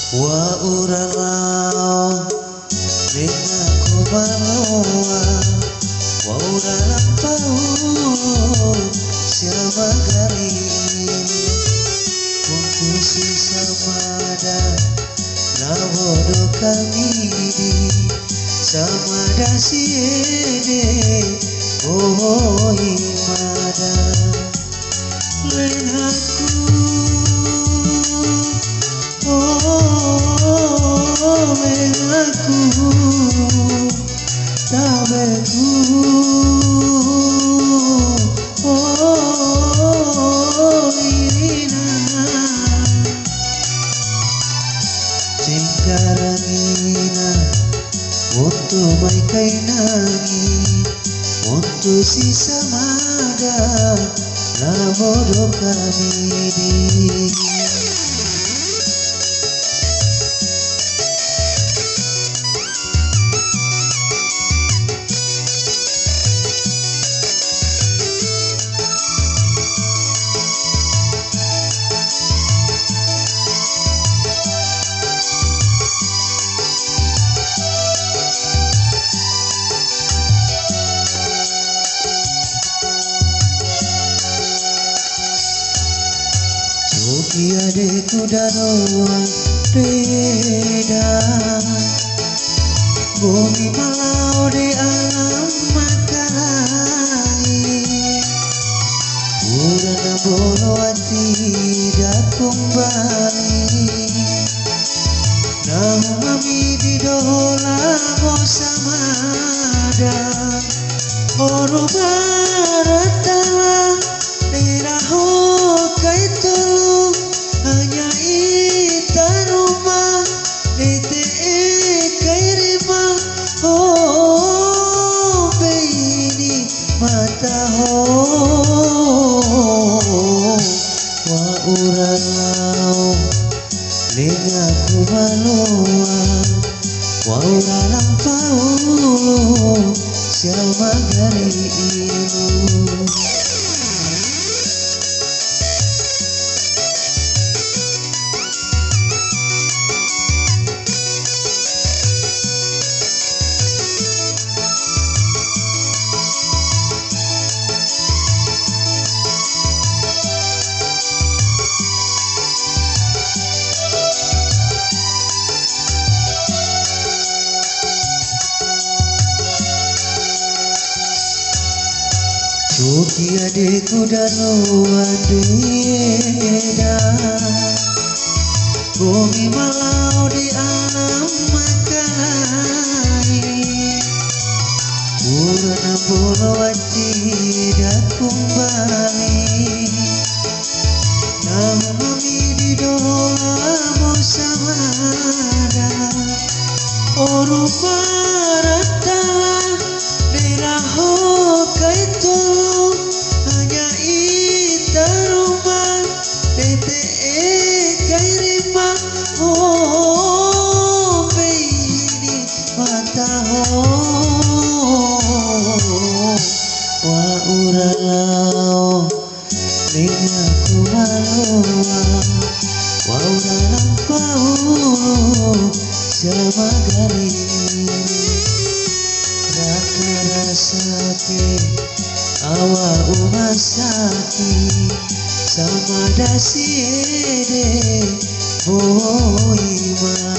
Wa uralau lina kubaloa wa uralampau siapa kali untuk sisa mada labodo kami sama dasiede oh imada lenaku oh lenaku tabeku oh irina cingkarangina untuk mai kainangi untuk sisa mada labodo kami di Adekku daroa beda bumi malau di alam makai urana bolo tidak kembali namu mami di dola mosamada oru baratala liraho kaitulu hanya ita rumah ete kairima oh beini mata ho wa urangau lengaku baloa wa uralampau siapa gari ilu Suki adekku daroa beda bumi malau di alam makai urana bolo tidak kembali namun mami di doa mosamada oru paratala liraho kaitulu hanya ita rumah ete kairima oh beini mata ho wa uralau lengaku baloa wa uralampau siapa kali rasake awa umasaki sama dasiede boima